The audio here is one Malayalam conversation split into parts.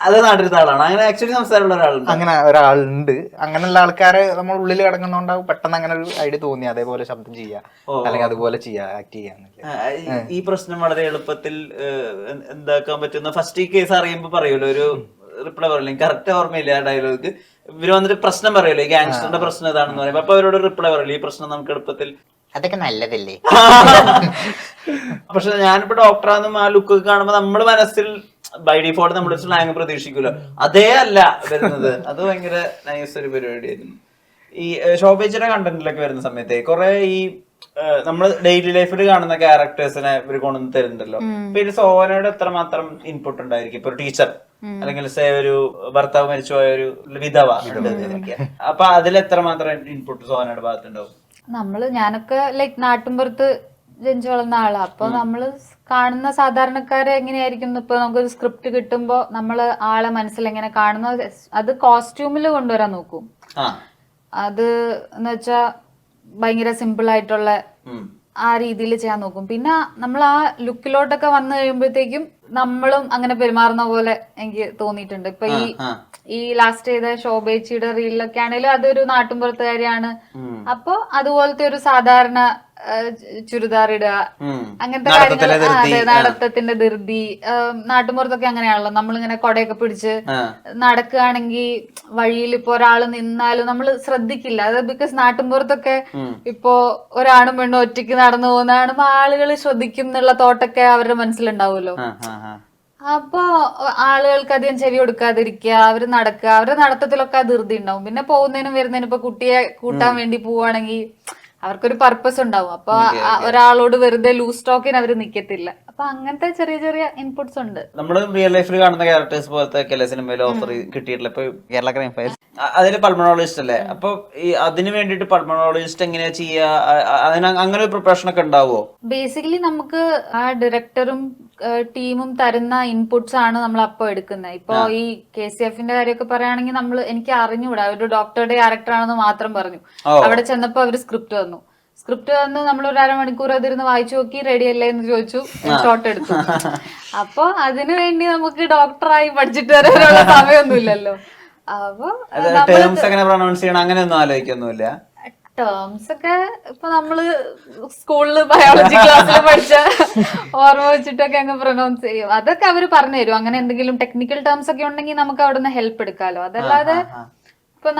അത് നാട്ടിലത്തെ ആളാണ്, അങ്ങനെ ആക്ച്വലി സംസാരമുള്ള ഒരാളുണ്ട്. അങ്ങനെ ഒരാളുണ്ട്. അങ്ങനെയുള്ള ആൾക്കാരെ നമ്മൾ ഉള്ളിൽ കിടക്കുന്നോണ്ടാവും പെട്ടെന്ന് അങ്ങനെ ഒരു ഐഡിയ തോന്നി അതേപോലെ ശബ്ദം ചെയ്യാ അല്ലെങ്കിൽ അതുപോലെ ചെയ്യാ ആക്ട് ചെയ്യാന്നില്ല. ഈ പ്രശ്നം വളരെ എളുപ്പത്തിൽ എന്താക്കാൻ പറ്റുന്ന ഫസ്റ്റ് ഈ കേസ് അറിയുമ്പോ പറയൂല്ലോ ഒരു റിപ്ലൈ പറയില്ല, കറക്റ്റ് ഓർമ്മയില്ല ആ ഡയലോഗ്. ഇവര് വന്നിട്ട് പ്രശ്നം പറയല്ലോ, ഈ ഗാങ്സ്റ്ററിന്റെ പ്രശ്നം ഇതാണെന്ന് പറയുമ്പോ അപ്പൊ അവരോട് റിപ്ലൈ പറയില്ല, ഈ പ്രശ്നം നമുക്ക് എളുപ്പത്തിൽ അതൊക്കെ നല്ലതല്ലേ. പക്ഷെ ഞാനിപ്പോ ഡോക്ടറാണെന്നും ആ ലുക്ക് കാണുമ്പോ നമ്മുടെ മനസ്സിൽ ബൈ ഡിഫോൾട്ട് നമ്മൾ സ്ലാങ് പ്രതീക്ഷിക്കൂല, അതേ അല്ല വരുന്നത്. അത് ഭയങ്കര നൈസ് ഒരു പരിപാടിയായിരുന്നു. ഈ ശോഭേച്ചിയുടെ കണ്ടന്റിലൊക്കെ വരുന്ന സമയത്ത് കുറെ ഈ നമ്മൾ ഡെയിലി ലൈഫിൽ കാണുന്ന ക്യാരക്ടേഴ്സിനെ ഇവർ കൊണ്ടുവന്ന് തരുന്നുണ്ടല്ലോ. അപ്പൊ ഇത് സോനയുടെ എത്രമാത്രം ഇൻപുട്ട് ഉണ്ടായിരിക്കും? ഇപ്പൊ ഒരു ടീച്ചർ അല്ലെങ്കിൽ സേ ഒരു ഭർത്താവ് മരിച്ചുപോയ ഒരു വിധവ ഉണ്ട്, അപ്പൊ അതിൽ എത്രമാത്രം ഇൻപുട്ട് സോനയുടെ ഭാഗത്തുണ്ടാവും? ഞാനൊക്കെ ലൈക് നാട്ടിൻപുറത്ത് ജനിച്ചു വളർന്ന ആളാ. അപ്പൊ നമ്മള് കാണുന്ന സാധാരണക്കാരെ എങ്ങനെയായിരിക്കും, ഇപ്പൊ നമുക്കൊരു സ്ക്രിപ്റ്റ് കിട്ടുമ്പോ നമ്മള് ആളെ മനസ്സിൽ എങ്ങനെ കാണുന്ന അത് കോസ്റ്റ്യൂമിൽ കൊണ്ടുവരാൻ നോക്കും. അത് എന്ന് വെച്ചാ ഭയങ്കര സിമ്പിൾ ആയിട്ടുള്ള ആ രീതിയിൽ ചെയ്യാൻ നോക്കും. പിന്നെ നമ്മൾ ആ ലുക്കിലോട്ടൊക്കെ വന്നു കഴിയുമ്പോഴത്തേക്കും നമ്മളും അങ്ങനെ പെരുമാറുന്ന പോലെ എനിക്ക് തോന്നിയിട്ടുണ്ട്. ഇപ്പൊ ഈ ലാസ്റ്റ് ചെയ്ത ശോഭേച്ചിയുടെ റീലിലൊക്കെ ആണെങ്കിലും അതൊരു നാട്ടിൻപുറത്തുകാരിയാണ്. അപ്പൊ അതുപോലത്തെ ഒരു സാധാരണ ചുരിദാർ ഇടുക, അങ്ങനത്തെ കാര്യങ്ങൾ. അതെ, നടത്തത്തിന്റെ ധൃതി. നാട്ടുമ്പുറത്തൊക്കെ അങ്ങനെയാണല്ലോ, നമ്മളിങ്ങനെ കൊടയൊക്കെ പിടിച്ച് നടക്കുകയാണെങ്കിൽ വഴിയിൽ ഇപ്പൊ ഒരാള് നിന്നാലും നമ്മൾ ശ്രദ്ധിക്കില്ല. അത് ബിക്കോസ് നാട്ടുമ്പുറത്തൊക്കെ ഇപ്പോ ഒരാണും പെണ്ണും ഒറ്റയ്ക്ക് നടന്നു പോകുന്ന കാണുമ്പോ ആളുകൾ ശ്രദ്ധിക്കും എന്നുള്ള തോട്ടൊക്കെ അവരുടെ മനസ്സിലുണ്ടാവുമല്ലോ. അപ്പൊ ആളുകൾക്ക് അധികം ചെവി കൊടുക്കാതിരിക്കുക, അവര് നടക്കുക, അവരുടെ നടത്തത്തിലൊക്കെ ആ ധൃതി ഉണ്ടാവും. പിന്നെ പോകുന്നതിനും വരുന്നതിനും ഇപ്പൊ കുട്ടിയെ കൂട്ടാൻ വേണ്ടി പോവാണെങ്കിൽ അവർക്കൊരു പർപ്പസ് ഉണ്ടാവും. അപ്പൊ ഒരാളോട് വെറുതെ ലൂസ് ടോക്കിന് അവര് നിക്കത്തില്ല. അപ്പൊ അങ്ങനത്തെ ചെറിയ ചെറിയ ഇൻപുട്സ് ഉണ്ട്. നമ്മള് റിയൽ ലൈഫിൽ കാണുന്ന ക്യാരക്ടേഴ്സ് പോലത്തെ ഒക്കെ സിനിമയിൽ ഓഫർ കിട്ടിയിട്ടില്ല. ഇപ്പൊ കേരള ക്രൈം ഫയൽസ് അതില് പൾമണോളജിസ്റ്റ് അല്ലേ, അപ്പൊ ഈ അതിന് വേണ്ടിട്ട് പൾമണോളജിസ്റ്റ് എങ്ങനെയാ ചെയ്യാ? അതിന് അങ്ങനെ ഒരു പ്രിപ്പറേഷൻ ഒക്കെ ഉണ്ടാവുമോ? ബേസിക്കലി നമുക്ക് ആ ഡയറക്ടറും ടീമും തരുന്ന ഇൻപുട്സ് ആണ് നമ്മൾ അപ്പൊ എടുക്കുന്നത്. ഇപ്പൊ ഈ KCF-ന്റെ കാര്യമൊക്കെ പറയുകയാണെങ്കിൽ എനിക്ക് അറിഞ്ഞുകൂടാ, ഒരു ഡോക്ടറുടെ ക്യാരക്ടർ ആണെന്ന് മാത്രം പറഞ്ഞു. അവിടെ ചെന്നപ്പോ അവര് സ്ക്രിപ്റ്റ് തന്നു. സ്ക്രിപ്റ്റ് വന്ന് നമ്മൾ ഒരു അരമണിക്കൂർ അതിരുന്ന് വായിച്ചു നോക്കി, റെഡി അല്ലേ എന്ന് ചോദിച്ചു, ഷോട്ട് എടുത്തു. അപ്പൊ അതിനു വേണ്ടി നമുക്ക് ഡോക്ടറായി പഠിച്ചിട്ട് വരാനുള്ള സമയമൊന്നുമില്ലല്ലോ. അപ്പൊ അങ്ങനെയൊന്നും ആലോചിക്കൊന്നുമില്ല. ടേംസ് ഒക്കെ ഇപ്പൊ നമ്മള് സ്കൂളില് ബയോളജി ക്ലാസ്സിൽ പഠിച്ച ഓർമ്മ വെച്ചിട്ടൊക്കെ അങ്ങ് പ്രൊനൗൺസ് ചെയ്യും. അതൊക്കെ അവര് പറഞ്ഞു തരും. അങ്ങനെ എന്തെങ്കിലും ടെക്നിക്കൽ ടേംസ് ഒക്കെ ഉണ്ടെങ്കിൽ നമുക്ക് അവിടെ നിന്ന് ഹെൽപ്പ് എടുക്കാലോ. അതല്ലാതെ ഇപ്പൊ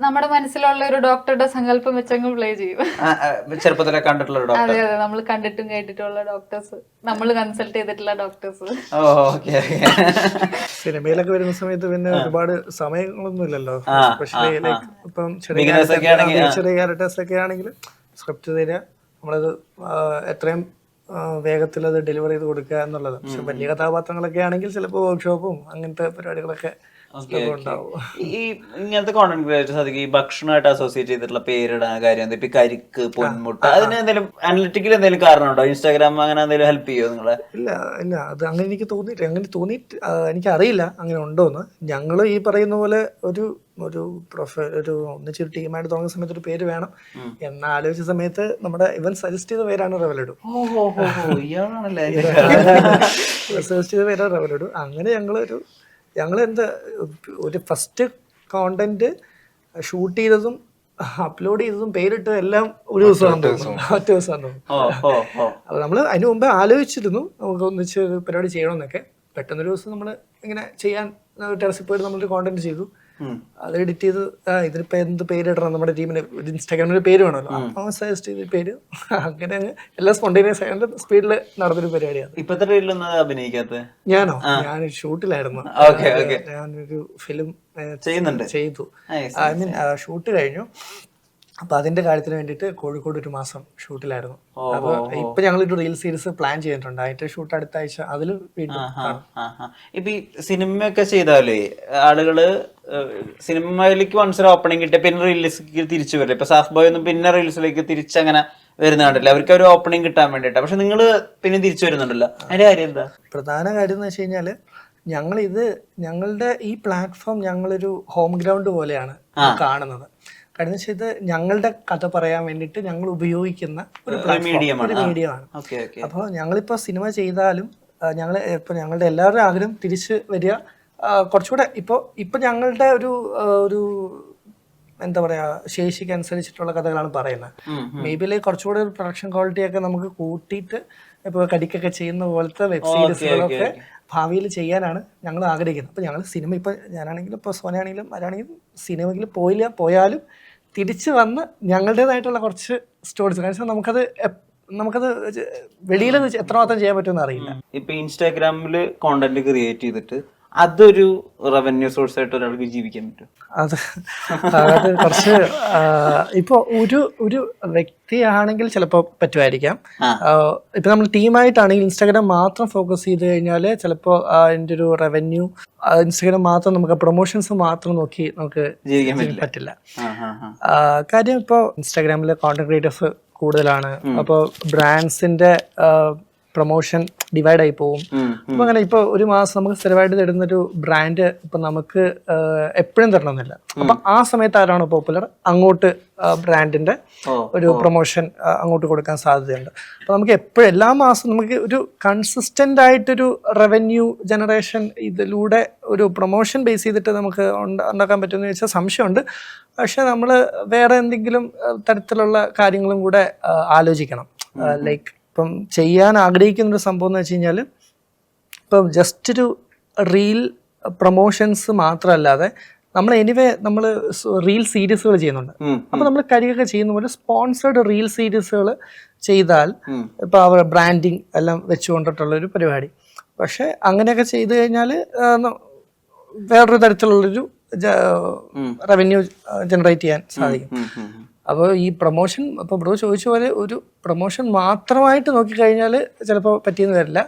നമ്മുടെ മനസ്സിലുള്ള ഒരു ഡോക്ടറുടെ സങ്കല്പം വെച്ചങ്ങ് പ്ലേ ചെയ്യും. ചെറുപ്പത്തിലെ കണ്ടിട്ടുള്ള അതെ അതെ, നമ്മൾ കണ്ടിട്ടും കേട്ടിട്ടുള്ള ഡോക്ടേഴ്സ്, നമ്മൾ കൺസൾട്ട് ചെയ്തിട്ടുള്ള ഡോക്ടേഴ്സ്. സിനിമയിലൊക്കെ വരുന്ന സമയത്ത് പിന്നെ ഒരുപാട് സമയങ്ങളൊന്നും ഇല്ലല്ലോ. എസ്പെഷ്യലി ഇപ്പം ചെറിയ ക്യാരക്ടേഴ്സ് ഒക്കെ ആണെങ്കിൽ സ്ക്രിപ്റ്റ് തരിക, നമ്മളത് എത്രയും വേഗത്തിൽ അത് ഡെലിവർ ചെയ്ത് കൊടുക്കുക എന്നുള്ളത്. പക്ഷെ വലിയ കഥാപാത്രങ്ങളൊക്കെ ആണെങ്കിൽ ചിലപ്പോൾ വർക്ക്ഷോപ്പും അങ്ങനത്തെ പരിപാടികളൊക്കെ ഈ ഇങ്ങനത്തെ കോണ്ടന്റ് ക്രിയേറ്റേഴ്സ് ഈ ഭക്ഷണമായിട്ട് അസോസിയേറ്റ് ചെയ്തിട്ടുള്ള പേരിടാൻ കാര്യം ഇപ്പൊ കരിക്ക്, പൊന്മുട്ട, അതിന് എന്തെങ്കിലും അനലിറ്റിക്കൽ എന്തെങ്കിലും കാരണമുണ്ടോ? ഇൻസ്റ്റാഗ്രാം അങ്ങനെ എന്തെങ്കിലും ഹെൽപ്പ് ചെയ്യോ നിങ്ങളെ? ഇല്ല അത് അങ്ങനെ എനിക്ക് തോന്നിയിട്ട് എനിക്കറിയില്ല അങ്ങനെ ഉണ്ടോന്ന്. ഞങ്ങൾ ഈ പറയുന്ന പോലെ ഒരു ഒന്നിച്ചൊരു ടീമായിട്ട് തുടങ്ങുന്ന സമയത്ത് ഒരു പേര് വേണം എന്നാലോചിച്ച സമയത്ത് നമ്മുടെ ഇവൻ സജസ്റ്റ് ചെയ്ത പേരാണ് റെവലഡു. സജസ്റ്റ് ചെയ്ത പേരാണ് റെവലഡു. അങ്ങനെ ഞങ്ങൾ ഒരു ഫസ്റ്റ് കോണ്ടന്റ് ഷൂട്ട് ചെയ്തതും അപ്ലോഡ് ചെയ്തതും പേരിട്ട് എല്ലാം ഒരു ദിവസമാണ് തോന്നുന്നു, ഒറ്റ ദിവസമാണ് തോന്നുന്നു. അത് നമ്മൾ അതിന് മുമ്പേ ആലോചിച്ചിരുന്നു നമുക്ക് ഒന്നിച്ച് പരിപാടി ചെയ്യണമെന്നൊക്കെ. പെട്ടെന്നൊരു ദിവസം നമ്മൾ ഇങ്ങനെ ചെയ്യാൻ ടെറസിൽ പോയിട്ട് നമ്മളൊരു കോണ്ടന്റ് ചെയ്തു. അത് എഡിറ്റ് ചെയ്ത് ഇതിനിപ്പോ എന്ത് പേരിടണം, നമ്മുടെ ടീമിന് ഒരു ഇൻസ്റ്റാഗ്രാമിന് പേര് വേണമല്ലോ, അപ്പോൾ സജസ്റ്റ് ചെയ്ത പേര്. അങ്ങനെ എല്ലാം സ്പോണ്ടേനിയസ് ആയിട്ട് സ്പീഡിൽ നടന്നൊരു പരിപാടിയാണ്. ഇപ്പത്തെ റീലൊന്നും അഭിനയിക്കാത്ത ഞാൻ ഷൂട്ടിലായിരുന്നു. ഞാനൊരു ഫിലിം ചെയ്തു. ഐ മീൻ ഷൂട്ട് കഴിഞ്ഞു. അപ്പൊ അതിന്റെ കാര്യത്തിന് വേണ്ടിയിട്ട് കോഴിക്കോട് ഒരു മാസം ഷൂട്ടിലായിരുന്നു. അപ്പൊ ഇപ്പൊ ഞങ്ങളൊരു റീൽ സീരീസ് പ്ലാൻ ചെയ്തിട്ടുണ്ട്. അതിന്റെ ഷൂട്ട് അടുത്ത ആഴ്ച. അതിൽ ഇപ്പൊ ഈ സിനിമയൊക്കെ ചെയ്താലേ ആളുകള് സിനിമയിലേക്ക് വൺസ് ഓപ്പണിംഗ് കിട്ടിയ പിന്നെ റീൽസിലേക്ക് തിരിച്ചു വരില്ല. ഇപ്പൊ സാഫ് ബോയ് ഒന്നും പിന്നെ റീൽസിലേക്ക് തിരിച്ചങ്ങനെ വരുന്ന കണ്ടില്ല. അവർക്ക് ഒരു ഓപ്പണിംഗ് കിട്ടാൻ വേണ്ടിട്ടാ. പക്ഷെ നിങ്ങള് പിന്നെ തിരിച്ചു വരുന്നുണ്ടല്ലോ, അതിന്റെ കാര്യം എന്താ? പ്രധാന കാര്യം എന്ന് വെച്ച് കഴിഞ്ഞാല് ഞങ്ങളുടെ ഈ പ്ലാറ്റ്ഫോം ഞങ്ങളൊരു ഹോം ഗ്രൗണ്ട് പോലെയാണ് കാണുന്നത്. കാരണം വെച്ചാൽ ഇത് ഞങ്ങളുടെ കഥ പറയാൻ വേണ്ടിയിട്ട് ഞങ്ങൾ ഉപയോഗിക്കുന്ന ഒരു മീഡിയമാണ്. അപ്പോൾ ഞങ്ങളിപ്പോൾ സിനിമ ചെയ്താലും ഞങ്ങളുടെ എല്ലാവരുടെയും ആഗ്രഹം തിരിച്ച് വരിക, കുറച്ചുകൂടെ ഇപ്പൊ ഞങ്ങളുടെ ഒരു എന്താ പറയാ ശേഷിക്ക് അനുസരിച്ചിട്ടുള്ള കഥകളാണ് പറയുന്നത്. മേ ബി ലൈക്ക് കുറച്ചുകൂടെ പ്രൊഡക്ഷൻ ക്വാളിറ്റി ഒക്കെ നമുക്ക് കൂട്ടിയിട്ട് ഇപ്പൊ കടിക്കൊക്കെ ചെയ്യുന്ന പോലത്തെ വെബ് സീരീസുകളൊക്കെ ഭാവിയിൽ ചെയ്യാനാണ് ഞങ്ങൾ ആഗ്രഹിക്കുന്നത്. അപ്പോൾ ഞങ്ങൾ സിനിമ ഇപ്പോൾ ഞാനാണെങ്കിലും ഇപ്പോൾ സോനയാണെങ്കിലും ആരാണെങ്കിലും സിനിമയിൽ പോയാലും തിരിച്ച് വന്ന് ഞങ്ങളുടേതായിട്ടുള്ള കുറച്ച് സ്റ്റോറീസ് കാരണം നമുക്കത് വെളിയിൽ എത്രമാത്രം ചെയ്യാൻ പറ്റുമെന്ന് അറിയില്ല. ഇപ്പൊ ഇൻസ്റ്റാഗ്രാമിൽ കോണ്ടന്റ് ക്രിയേറ്റ് ചെയ്തിട്ട് അതൊരു റവന്യൂ സോഴ്സ് ആയിട്ട് ഒരാൾക്ക് ജീവിക്കാൻ പറ്റും. അത് കുറച്ച് ഇപ്പൊ ഒരു വ്യക്തിയാണെങ്കിൽ ചിലപ്പോൾ പറ്റുമായിരിക്കാം. ഇപ്പൊ നമ്മൾ ടീമായിട്ടാണെങ്കിൽ ഇൻസ്റ്റാഗ്രാം മാത്രം ഫോക്കസ് ചെയ്ത് കഴിഞ്ഞാൽ ചിലപ്പോൾ അതിൻ്റെ ഒരു റവന്യൂ ഇൻസ്റ്റാഗ്രാം മാത്രം നമുക്ക് പ്രൊമോഷൻസ് മാത്രം നോക്കി നമുക്ക് ജീവിക്കാൻ പറ്റില്ല. കാര്യം ഇപ്പോൾ ഇൻസ്റ്റാഗ്രാമിൽ കോണ്ടന്റ് ക്രിയേറ്റേഴ്സ് കൂടുതലാണ്. അപ്പോൾ ബ്രാൻഡ്സിന്റെ പ്രൊമോഷൻ ഡിവൈഡ് ആയി പോകും. അപ്പൊ അങ്ങനെ ഇപ്പൊ ഒരു മാസം നമുക്ക് സ്ഥിരമായിട്ട് തരുന്നൊരു ബ്രാൻഡ് ഇപ്പൊ നമുക്ക് എപ്പോഴും തരണമെന്നില്ല. അപ്പൊ ആ സമയത്ത് ആരാണോ പോപ്പുലർ അങ്ങോട്ട് ബ്രാൻഡിന്റെ ഒരു പ്രൊമോഷൻ അങ്ങോട്ട് കൊടുക്കാൻ സാധ്യതയുണ്ട്. അപ്പൊ നമുക്ക് എപ്പോഴും എല്ലാ മാസവും നമുക്ക് ഒരു കൺസിസ്റ്റന്റ് ആയിട്ടൊരു റവന്യൂ ജനറേഷൻ ഇതിലൂടെ ഒരു പ്രൊമോഷൻ ബേസ് ചെയ്തിട്ട് നമുക്ക് ഉണ്ടാക്കാൻ പറ്റുമെന്ന് ചോദിച്ചാൽ സംശയമുണ്ട്. പക്ഷെ നമ്മൾ വേറെ എന്തെങ്കിലും തരത്തിലുള്ള കാര്യങ്ങളും കൂടെ ആലോചിക്കണം. ലൈക്ക് ഇപ്പം ചെയ്യാൻ ആഗ്രഹിക്കുന്ന ഒരു സംഭവം എന്ന് വെച്ച് കഴിഞ്ഞാൽ ഇപ്പം ജസ്റ്റ് ഒരു റീൽ പ്രൊമോഷൻസ് മാത്രമല്ലാതെ നമ്മൾ നമ്മൾ റീൽ സീരീസുകൾ ചെയ്യുന്നുണ്ട്. അപ്പൊ നമ്മൾ കരിയൊക്കെ ചെയ്യുന്ന പോലെ സ്പോൺസേർഡ് റീൽ സീരീസുകൾ ചെയ്താൽ ഇപ്പൊ അവർ ബ്രാൻഡിങ് എല്ലാം വെച്ചുകൊണ്ടിട്ടുള്ള ഒരു പരിപാടി. പക്ഷെ അങ്ങനെയൊക്കെ ചെയ്തു കഴിഞ്ഞാൽ വേറൊരു തരത്തിലുള്ളൊരു റവന്യൂ ജനറേറ്റ് ചെയ്യാൻ സാധിക്കും. അപ്പോൾ ഈ പ്രൊമോഷൻ ഇപ്പോൾ ബ്രോ ചോദിച്ച പോലെ ഒരു പ്രൊമോഷൻ മാത്രമായിട്ട് നോക്കിക്കഴിഞ്ഞാൽ ചിലപ്പോൾ പറ്റിയെന്ന് വരില്ല.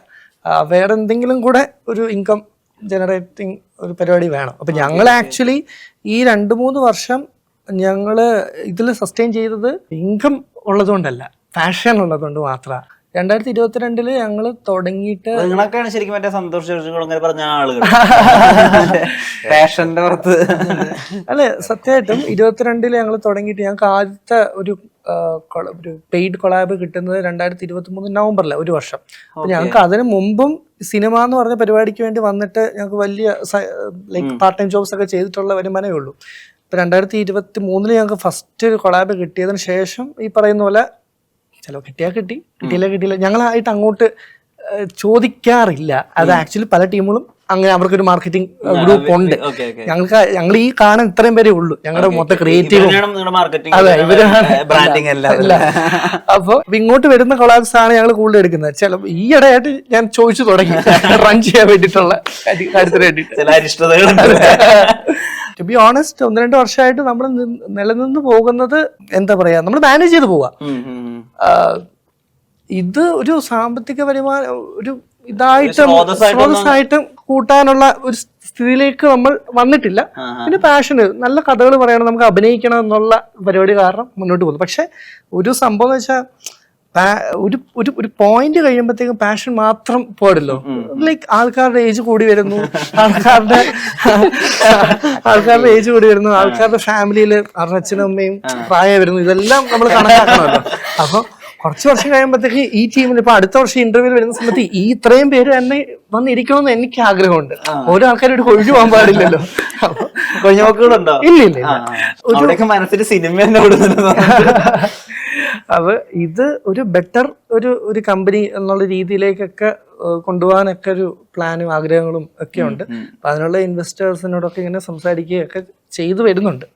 വേറെ എന്തെങ്കിലും കൂടെ ഒരു ഇൻകം ജനറേറ്റിംഗ് ഒരു പരിപാടി വേണം. അപ്പം ഞങ്ങൾ ആക്ച്വലി ഈ 2-3 വർഷം ഞങ്ങൾ ഇതിൽ സസ്റ്റെയിൻ ചെയ്തത് ഇൻകം ഉള്ളതുകൊണ്ടല്ല, പാഷൻ ഉള്ളതുകൊണ്ട് മാത്രമാണ്. 2022 ഞങ്ങൾ തുടങ്ങിയിട്ട് നിങ്ങളൊക്കെയാണ് ശരിക്കും മറ്റേ സന്തോഷ് അങ്ങനെ പറഞ്ഞ ആളുകൾ പാഷന്റെ പുറത്ത് അല്ലെ. സത്യമായിട്ടും 22 ഞങ്ങൾ തുടങ്ങിയിട്ട് ഞങ്ങൾക്ക് ആദ്യത്തെ ഒരു പെയ്ഡ് കൊളാബ് കിട്ടുന്നത് 2023 നവംബറിലെ ഒരു വർഷം. അപ്പൊ ഞങ്ങൾക്ക് അതിന് മുമ്പും സിനിമ എന്ന് പറഞ്ഞ പരിപാടിക്ക് വേണ്ടി വന്നിട്ട് ഞങ്ങൾക്ക് വലിയ ലൈക്ക് പാർട്ട് ടൈം ജോബ്സ് ഒക്കെ ചെയ്തിട്ടുള്ള വരുമാനമേ ഉള്ളൂ. ഇപ്പൊ 2023 ഞങ്ങൾക്ക് ഫസ്റ്റ് കൊളാബ് കിട്ടിയതിന് ശേഷം ഈ പറയുന്ന പോലെ ചിലവ് കിട്ടിയാൽ കിട്ടിയില്ല ഞങ്ങളായിട്ട് അങ്ങോട്ട് ചോദിക്കാറില്ല. അത് ആക്ച്വലി പല ടീമുകളും അങ്ങനെ അവർക്കൊരു മാർക്കറ്റിംഗ് ഗ്രൂപ്പ് ഉണ്ട്. ഞങ്ങൾ ഈ കാണാൻ ഇത്രയും പേരേ ഉള്ളൂ. ഞങ്ങളുടെ മൊത്തം ക്രിയേറ്റീവും അതെ ഇവരാണ്. അപ്പൊ ഇങ്ങോട്ട് വരുന്ന കൊളാബ്സ് ആണ് ഞങ്ങൾ കൂടുതൽ എടുക്കുന്നത്. ചില ഈയിടെയായിട്ട് ഞാൻ ചോദിച്ചു തുടങ്ങി റൺ ചെയ്യാൻ വേണ്ടിയിട്ടുള്ള കാര്യത്തിന് വേണ്ടിയിട്ട്. ടു ബി ഓണസ്റ്റ് 1-2 വർഷമായിട്ട് നമ്മൾ നിലനിന്ന് പോകുന്നത് എന്താ പറയാ നമ്മൾ മാനേജ് ചെയ്ത് പോവാ. ഇത് ഒരു സാമ്പത്തിക വരുമാനം ഒരു സ്രോതസ്സായിട്ടും കൂട്ടാനുള്ള ഒരു സ്ഥിതിയിലേക്ക് നമ്മൾ വന്നിട്ടില്ല. പിന്നെ പാഷന് നല്ല കഥകൾ പറയണം, നമുക്ക് അഭിനയിക്കണം എന്നുള്ള പരിപാടി കാരണം മുന്നോട്ട് പോകുന്നു. പക്ഷെ ഒരു സംഭവം എന്ന് വെച്ചാൽ ഒരു പോയിന്റ് കഴിയുമ്പോഴത്തേക്കും പാഷൻ മാത്രം പോരല്ലോ. ലൈക്ക് ആൾക്കാരുടെ ഏജ് കൂടി വരുന്നു, ആൾക്കാരുടെ ഏജ് കൂടി വരുന്നു, ആൾക്കാരുടെ ഫാമിലിയിൽ അവരുടെ അച്ഛനും അമ്മയും പ്രായം വരുന്നു. ഇതെല്ലാം നമ്മൾ കണക്കാക്കണമല്ലോ. അപ്പൊ കുറച്ച് വർഷം കഴിയുമ്പോഴത്തേക്ക് ഈ ടീമിൽ ഇപ്പൊ അടുത്ത വർഷം ഇന്റർവ്യൂ വരുന്ന സമയത്ത് ഈ ഇത്രയും പേര് എന്നെ വന്നിരിക്കണമെന്ന് എനിക്ക് ആഗ്രഹമുണ്ട്. ഓരോ ആൾക്കാരോട് കൊഴിഞ്ഞു പോകാൻ പാടില്ലല്ലോ. കൊഴിഞ്ഞുപോക്കുകളുണ്ടോ? ഇല്ല. മനസ്സിൽ സിനിമ അപ്പൊ ഇത് ഒരു ബെറ്റർ ഒരു കമ്പനി എന്നുള്ള രീതിയിലേക്കൊക്കെ കൊണ്ടുപോകാനൊക്കെ ഒരു പ്ലാനും ആഗ്രഹങ്ങളും ഒക്കെ ഉണ്ട്. അപ്പൊ അതിനുള്ള ഇൻവെസ്റ്റേഴ്സിനോടൊക്കെ ഇങ്ങനെ സംസാരിക്കുകയൊക്കെ ചെയ്തു വരുന്നുണ്ട്.